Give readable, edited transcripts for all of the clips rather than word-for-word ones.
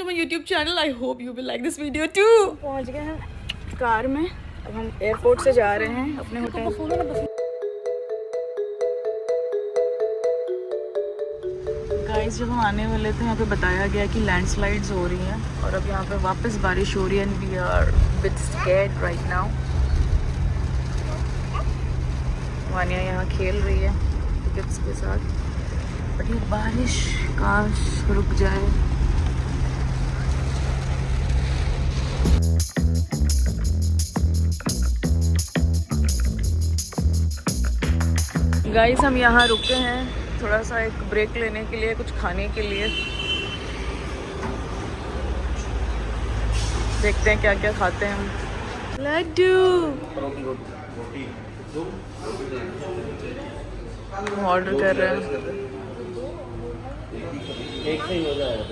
My YouTube channel. I hope you will like this video too. पहुंच गए हैं car में, अब हम एयरपोर्ट से जा रहे हैं अपने होटल। गाइस जब हम आने वाले थे यहाँ पे बताया गया कि लैंडस्लाइड्स हो रही हैं और अब यहाँ पे वापस बारिश हो रही है and we are bit scared right now. Vaniya यहाँ खेल रही है टिकट्स के साथ, बट ये बारिश काश रुक जाए। गाइस हम यहाँ रुके हैं थोड़ा सा एक ब्रेक लेने के लिए, कुछ खाने के लिए। देखते हैं क्या क्या खाते हैं हम। लड्डू हम ऑर्डर कर रहे हैं। एक से ही हो जाएगा।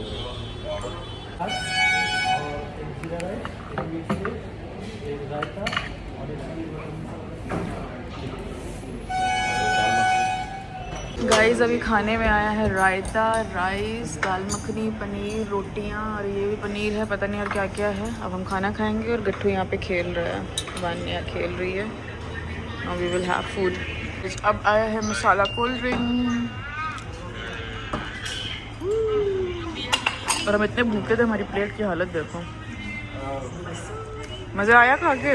गाइस अभी खाने में आया है रायता, राइस, दाल मखनी, पनीर, रोटियां और ये भी पनीर है, पता नहीं और क्या क्या है। अब हम खाना खाएंगे और गट्टू यहाँ पे खेल रहा है, वानिया खेल रही है। Now we will have food. अब आया है मसाला कोल्ड ड्रिंक और हम इतने भूखे थे, हमारी प्लेट की हालत देखो। मज़ा आया खा के।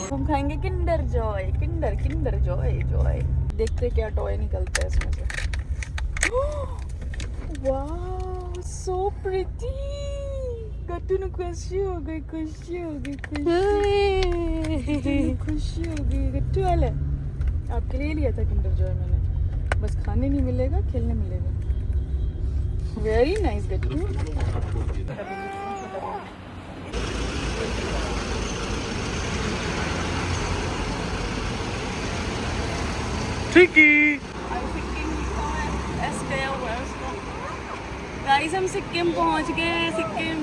हम खाएंगे Kinder Joy, Kinder Joy Joy. देखते क्या टॉय निकलता है इसमें से। वाह सो प्रिटी। गट्टू ने खुशी हो गई, खुशी हो गई, खुशी हो गई। गट्टू वाले आपके लिए लिया था किंडर जॉय मैंने, बस खाने नहीं मिलेगा, खेलने मिलेगा। वेरी नाइस गट्टू। गाइस हम सिक्किम पहुंच गए हैं, सिक्किम,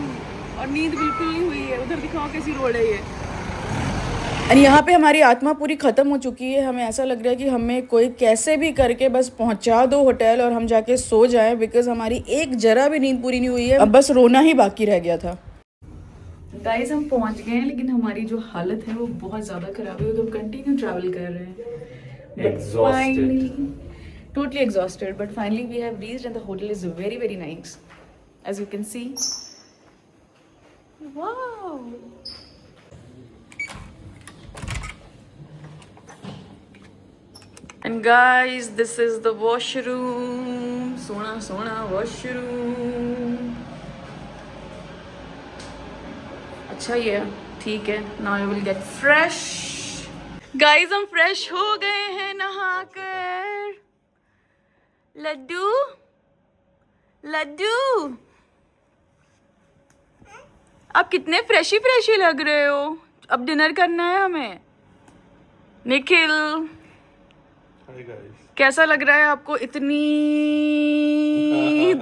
और नींद बिल्कुल नहीं हुई है। उधर दिखाओ कैसी रोड है ये। और यहाँ पे हमारी आत्मा पूरी ख़त्म हो चुकी है। हमें ऐसा लग रहा है कि हमें कोई कैसे भी करके बस पहुँचा दो होटल और हम जाके सो जाएं, बिकॉज हमारी एक जरा भी नींद पूरी नहीं हुई है। अब बस रोना ही बाकी रह गया था। गाइस हम पहुँच गए हैं, लेकिन हमारी जो हालत है वो बहुत ज़्यादा ख़राब है। तो हम कंटिन्यू ट्रैवल कर रहे हैं। Totally exhausted, but finally we have reached and the hotel is very very nice, as you can see. Wow. And guys, this is the washroom. Sona washroom. अच्छा ही है, ठीक है। Now you will get fresh. Guys हम fresh हो गए हैं नहाकर। लड्डू लड्डू आप कितने फ्रेशी फ्रेशी लग रहे हो। अब डिनर करना है हमें। निखिल कैसा लग रहा है आपको इतनी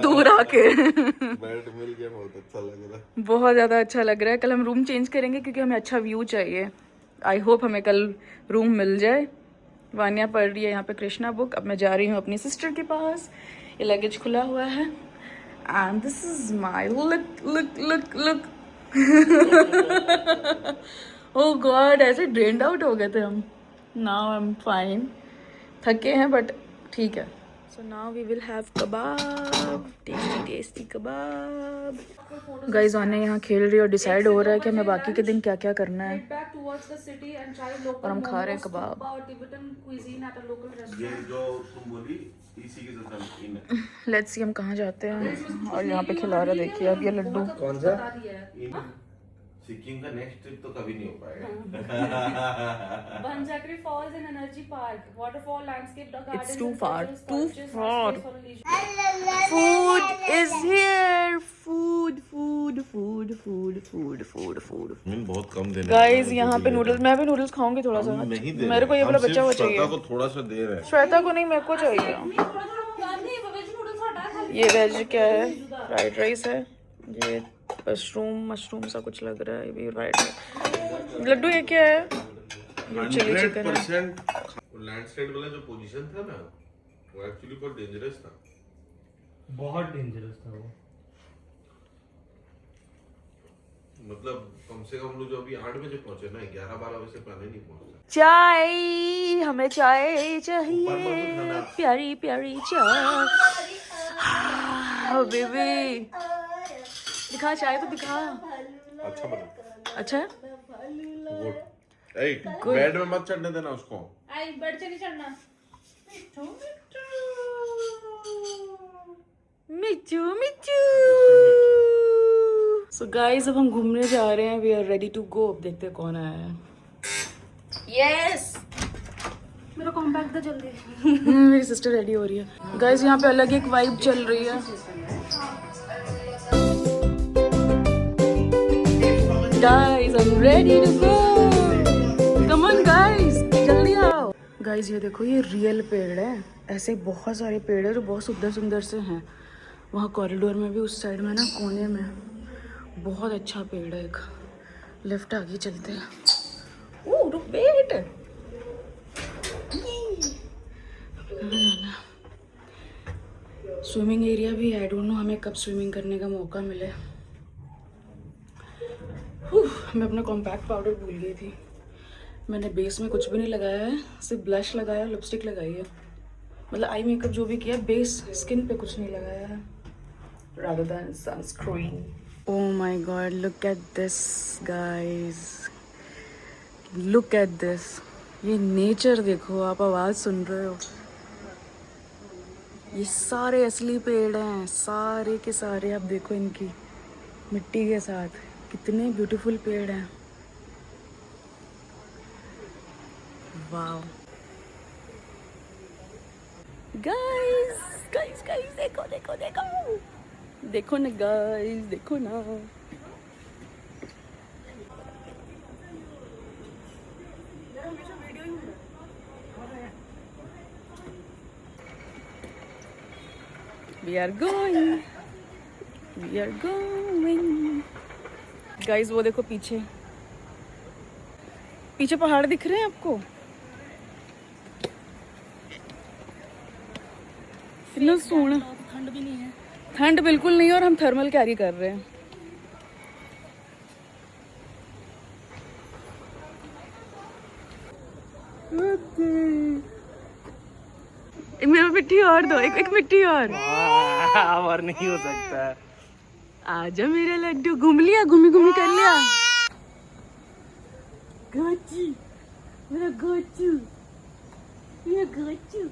दूर आके? बेड मिल गया, बहुत अच्छा लग रहा है। बहुत ज़्यादा अच्छा लग रहा है। कल हम रूम चेंज करेंगे क्योंकि हमें अच्छा व्यू चाहिए। आई होप हमें कल रूम मिल जाए। वानिया पढ़ रही है यहाँ पे कृष्णा बुक। अब मैं जा रही हूँ अपनी सिस्टर के पास। ये लगेज खुला हुआ है and this is my look. Oh god, ऐसे ड्रेन्ड आउट हो गए थे हम। Now I am fine. थके हैं बट ठीक है। So now we will have kebab, tasty kebab. Guys आने यहाँ खेल रही है और डिसाइड हो रहा है कि हमें बाकी के दिन क्या क्या करना है। और हम खा रहे हैं कबाब। ये जो तुम बोली इसी के साथ लेट्स सी हम कहाँ जाते हैं। और यहाँ पे खिला रहा देखिए अब ये लड्डू। कौन सा? सिक्किम का नेक्स्ट ट्रिप तो कभी नहीं हो पाएगा। Banjakri Falls and Energy Park, waterfall, landscape, the gardens. It's too and far. cultural Too sculptures, far. space for leisure. Food is here. Food. मैं बहुत कम देने। गाइस यहाँ पे नूडल्स, मैं भी नूडल्स खाऊंगी थोड़ा सा। नहीं दे मेरे को ये वाला बच्चा हुआ श्वेता चाहिए। को थोड़ा सा दे रहे हैं। श्वेता को नहीं, मेरे को चाहिए। ये वेज क्या है? फ्राइड राइस है। ये मशरूम सा कुछ लग रहा है। ये भी फ्राइड। लड्डू ये क्या है? ये चिली चिकन है। 100% लैंडस्लाइड वाला जो पोजीशन था ना, वो एक्चुअली बहुत डेंजरस था। बहुत डेंजरस था वो। मतलब कम से कम हम लोग जो अभी 8 बजे पहुंचे ना, 11-12 बजे से पहले नहीं पहुंचते। चाय, हमें चाय ऊपर चाहिए, मत उठाना। प्यारी प्यारी चाय। हाँ बेबी, दिखा चाय तो दिखा। अच्छा बना, अच्छा है? गुड। ए, बेड में मत चढ़ने देना उसको। आई बेड से नहीं चढ़ना। मिच्चू मिच्चू। सो गाइस, अब हम घूमने जा रहे हैं। We are ready to go. अब देखते हैं कौन आया है। यस, मेरा कॉम्पैक्ट दे जल्दी। मेरी सिस्टर रेडी हो रही है। गाइस, यहाँ पे अलग एक वाइब चल रही है। Guys, I am ready to go. Come on guys, जल्दी आओ। गाइस, ये देखो, ये रियल पेड़ है। ऐसे बहुत सारे पेड़ है जो बहुत सुंदर सुंदर से हैं। वहाँ कॉरिडोर में भी, उस साइड में ना, कोने में बहुत अच्छा पेड़ है एक। लेफ्ट आगे चलते हैं। ओह, रुक, वेट। स्विमिंग एरिया भी है। आई डोंट नो हमें कब स्विमिंग करने का मौका मिले। मैं अपना कॉम्पैक्ट पाउडर भूल गई थी। मैंने बेस में कुछ भी नहीं लगाया है, सिर्फ ब्लश लगाया, लिपस्टिक लगाई है। मतलब आई मेकअप जो भी किया, बेस स्किन पे कुछ नहीं लगाया है, rather than sunscreen. Oh my god, look at this guys, look at this. ये नेचर देखो, आप आवाज सुन रहे हो। ये सारे असली पेड़ हैं, सारे के सारे। आप देखो इनकी मिट्टी के साथ कितने ब्यूटीफुल पेड़ हैं। वाओ गाइस, गाइस गाइस, देखो देखो देखो, देखो ना गाइस, देखो ना। We are going, we are going. Guys, वो देखो पीछे, पीछे पहाड़ दिख रहे हैं आपको? इतना सोना। ठंड भी नहीं है। ठंड बिल्कुल नहीं है, और हम थर्मल कैरी कर रहे हैं। एक मेरा मिट्टी और दो, एक मिट्टी और नहीं हो सकता। आजा मेरा लड्डू। घूम लिया, घूमी घूमी कर लिया। गोचू, मेरा गोचू, मेरा गोचू।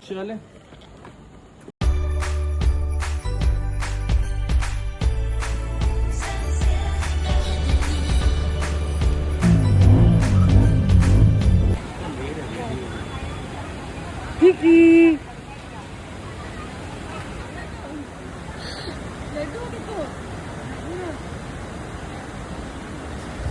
चले। Kiki.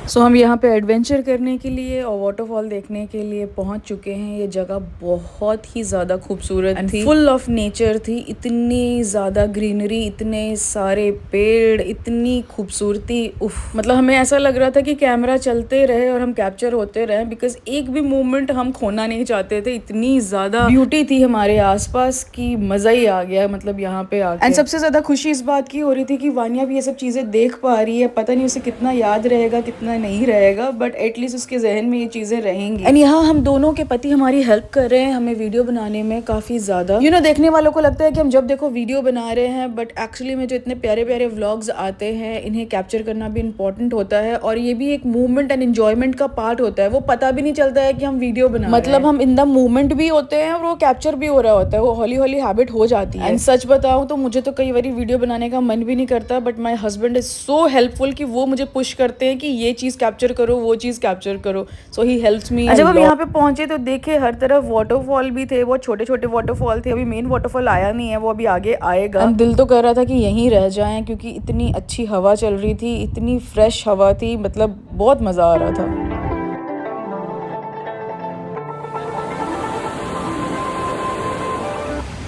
सो हम यहाँ पे एडवेंचर करने के लिए और वाटरफॉल देखने के लिए पहुँच चुके हैं। ये जगह बहुत ही ज़्यादा खूबसूरत थी, फुल ऑफ नेचर थी। इतनी ज़्यादा ग्रीनरी, इतने सारे पेड़, इतनी खूबसूरती। उफ, मतलब हमें ऐसा लग रहा था कि कैमरा चलते रहे और हम कैप्चर होते रहे, बिकॉज एक भी मोमेंट हम खोना नहीं चाहते थे। इतनी ज़्यादा ब्यूटी थी हमारे आसपास की मज़ा ही आ गया, मतलब यहाँ पे आके। एंड सबसे ज़्यादा खुशी इस बात की हो रही थी कि वानिया भी ये सब चीज़ें देख पा रही है। पता नहीं उसे कितना याद रहेगा, कितना नहीं रहेगा, बट एटलीस्ट उसके जहन में ये चीजें रहेंगी। एंड यहाँ हम दोनों के पति हमारी हेल्प कर रहे हैं हमें वीडियो बनाने में काफी ज्यादा। देखने वालों को लगता है कि हम जब देखो वीडियो बना रहे हैं, बट एक्चुअली में जो इतने प्यारे प्यारे व्लॉग्स आते हैं, इन्हें कैप्चर करना भी इम्पोर्टेंट होता है, और ये भी एक मूवमेंट एंड एंजॉयमेंट का पार्ट होता है। वो पता भी नहीं चलता है कि हम वीडियो बना, मतलब हम इन द मूवमेंट भी होते हैं और वो कैप्चर भी हो रहा होता है। वो हौली हौली हैबिट हो जाती है। एंड सच बताऊं तो मुझे तो कई बार वीडियो बनाने का मन भी नहीं करता, but my husband is so helpful कि वो मुझे पुश करते हैं कि ये चीज कैप्चर करो, वो चीज कैप्चर करो। सो ही हेल्प्स मी। जब हम यहाँ पे पहुंचे तो देखे हर तरफ वाटरफॉल भी थे, बहुत छोटे छोटे वाटरफॉल थे। अभी मेन वाटरफॉल आया नहीं है, वो अभी आगे आएगा। दिल तो कर रहा था कि यहीं रह जाएं, क्योंकि इतनी अच्छी हवा चल रही थी, इतनी फ्रेश हवा थी, मतलब बहुत मजा आ रहा था।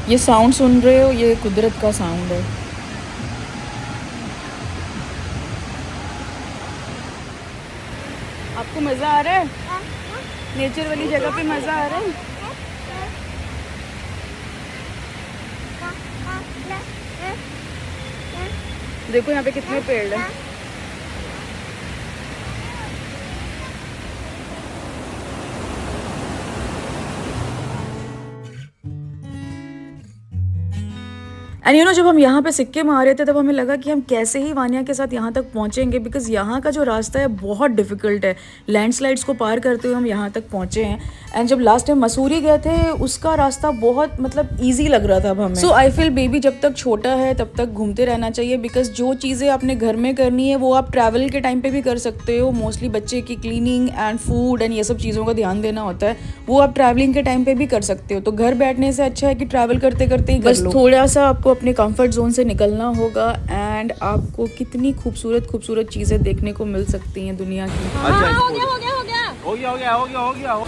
ये साउंड सुन रहे हो, ये कुदरत का साउंड है। आपको मजा आ रहा है? नेचर वाली जगह पे मजा आ रहा है? देखो यहाँ पे कितने पेड़ हैं। एंड यू नो जब हम यहाँ पे सिक्किम आ रहे थे तब हमें लगा कि हम कैसे ही वानिया के साथ यहाँ तक पहुँचेंगे, बिकॉज यहाँ का जो रास्ता है बहुत डिफिकल्ट है। लैंडस्लाइड्स को पार करते हुए हम यहाँ तक पहुँचे हैं। एंड जब लास्ट टाइम मसूरी गए थे उसका रास्ता बहुत मतलब ईजी लग रहा था अब हमें। सो आई फील बेबी जब तक छोटा है तब तक घूमते रहना चाहिए, बिकॉज जो चीज़ें आपने घर में करनी है वो आप ट्रैवल के टाइम पे भी कर सकते हो। मोस्टली बच्चे की क्लीनिंग एंड फूड एंड ये सब चीज़ों का ध्यान देना होता है, वो आप ट्रैवलिंग के टाइम पे भी कर सकते हो। तो घर बैठने से अच्छा है कि ट्रैवल करते करते ही बस थोड़ा सा आपको अपने कंफर्ट जोन से निकलना होगा एंड आपको कितनी खूबसूरत खूबसूरत चीज़ें देखने को मिल सकती हैं दुनिया की। हो गया।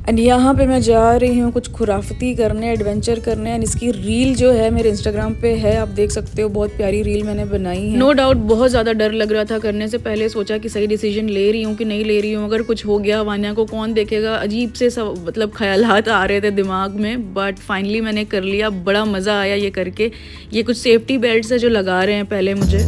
एंड यहाँ पे मैं जा रही हूँ कुछ खुराफती करने, एडवेंचर करने। एंड इसकी रील जो है मेरे इंस्टाग्राम पे है, आप देख सकते हो। बहुत प्यारी रील मैंने बनाई है। नो डाउट बहुत ज़्यादा डर लग रहा था करने से पहले। सोचा कि सही डिसीजन ले रही हूँ कि नहीं ले रही हूँ, अगर कुछ हो गया वानिया को कौन देखेगा, अजीब से सब मतलब ख्यालात आ रहे थे दिमाग में। बट फाइनली मैंने कर लिया, बड़ा मज़ा आया ये करके। ये कुछ सेफ्टी बेल्ट है जो लगा रहे हैं पहले मुझे।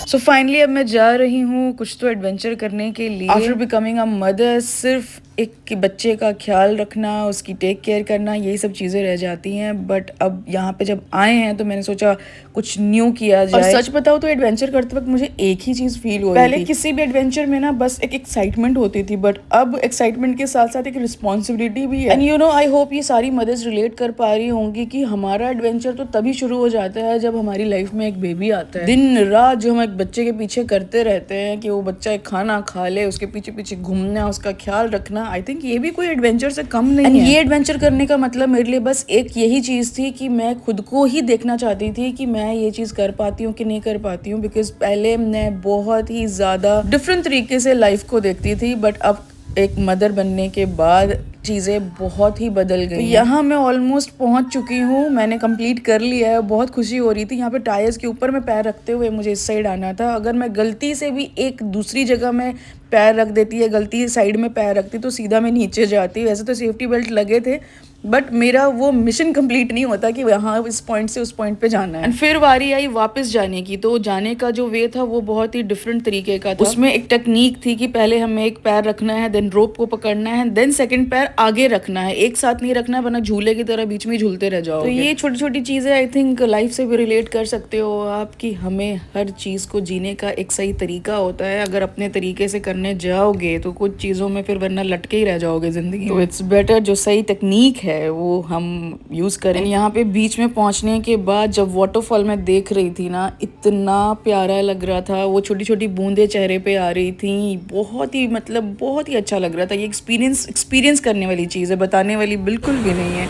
सो फाइनली अब मैं जा रही हूँ कुछ तो एडवेंचर करने के लिए। आफ्टर बिकमिंग अ मदर सिर्फ एक बच्चे का ख्याल रखना, उसकी टेक केयर करना, यही सब चीज़ें रह जाती हैं। बट अब यहाँ पे जब आए हैं तो मैंने सोचा कुछ न्यू किया जाए। और सच बताओ तो एडवेंचर करते वक्त मुझे एक ही चीज़ फील हो रही थी। पहले किसी भी एडवेंचर में ना बस एक एक्साइटमेंट होती थी, बट अब एक्साइटमेंट के साथ साथ एक रिस्पॉन्सिबिलिटी भी है। And you know I hope ये सारी मदर्स रिलेट कर पा रही होंगी कि हमारा एडवेंचर तो तभी शुरू हो जाता है जब हमारी लाइफ में एक बेबी आता है। दिन रात जो हम एक बच्चे के पीछे करते रहते हैं कि वो बच्चा एक खाना खा ले, उसके पीछे पीछे घूमना, उसका ख्याल रखना, आई थिंक ये भी कोई एडवेंचर से कम नहीं है। ये एडवेंचर करने का मतलब मेरे लिए बस एक यही चीज़ थी कि मैं खुद को ही देखना चाहती थी कि मैं ये चीज़ कर पाती हूँ कि नहीं कर पाती हूँ। बिकॉज पहले मैं बहुत ही ज़्यादा डिफरेंट तरीके से लाइफ को देखती थी, बट अब एक मदर बनने के बाद चीज़ें बहुत ही बदल गई। यहाँ मैं ऑलमोस्ट पहुँच चुकी हूँ, मैंने कंप्लीट कर लिया है। बहुत खुशी हो रही थी। यहाँ पे टायर्स के ऊपर में पैर रखते हुए मुझे इस साइड आना था। अगर मैं गलती से भी एक दूसरी जगह में पैर रख देती है, गलती साइड में पैर रखती तो सीधा मैं नीचे जाती। वैसे तो सेफ्टी बेल्ट लगे थे, बट मेरा वो मिशन कंप्लीट नहीं होता कि यहाँ इस पॉइंट से उस पॉइंट पे जाना है। एंड फिर वारी आई वापस जाने की। तो जाने का जो वे था वो बहुत ही डिफरेंट तरीके का था। उसमें एक टेक्निक थी कि पहले हमें एक पैर रखना है, देन रोप को पकड़ना है, देन सेकंड पैर आगे रखना है। एक साथ नहीं रखना है वरना झूले की तरह बीच में झूलते रह जाओ। तो ये छोटी छोटी चीजें आई थिंक लाइफ से भी रिलेट कर सकते हो आप, कि हमें हर चीज को जीने का एक सही तरीका होता है। अगर अपने तरीके से करने जाओगे तो कुछ चीजों में फिर वरना लटके ही रह जाओगे जिंदगी। तो इट्स बेटर जो सही टेक्निक है वो हम यूज करें। यहाँ पे बीच में पहुंचने के बाद जब वाटरफॉल में देख रही थी ना, इतना प्यारा लग रहा था। वो छोटी छोटी बूंदे चेहरे पे आ रही थी, बहुत ही मतलब बहुत ही अच्छा लग रहा था। ये एक्सपीरियंस करने वाली चीज़ है, बताने वाली बिल्कुल भी नहीं है।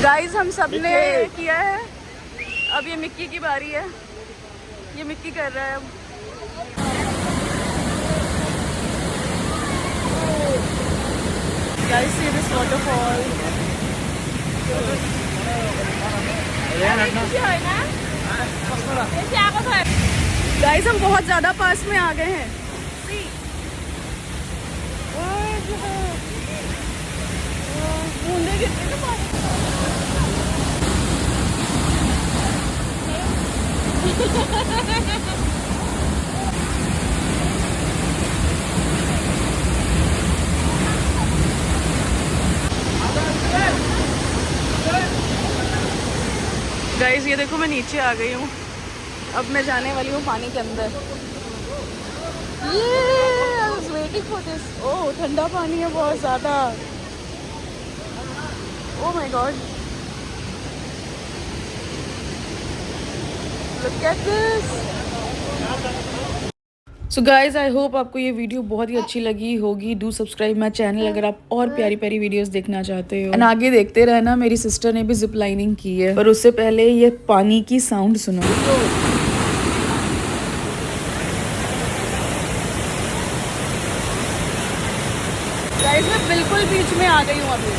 गाइस हम सबने किया है, अब ये मिक्की की बारी है। ये मिक्की कर रहा है अब। Guys see this waterfall। Guys हम बहुत ज्यादा पास में आ गए हैं। बूंदे गिरते हैं ना। गाइस ये देखो मैं नीचे आ गई हूँ, अब मैं जाने वाली हूँ पानी के अंदर। I was waiting for this. Oh ठंडा पानी है बहुत ज़्यादा। Oh my god, look at this. So guys I hope आपको ये वीडियो बहुत ही अच्छी लगी होगी। डू सब्सक्राइब माई चैनल अगर आप और प्यारी प्यारी वीडियोस देखना चाहते हो। एंड आगे देखते रहना, मेरी सिस्टर ने भी जिप लाइनिंग की है। पर उससे पहले ये पानी की साउंड सुनो। गाइस मैं बिल्कुल बीच में आ गई हूँ अभी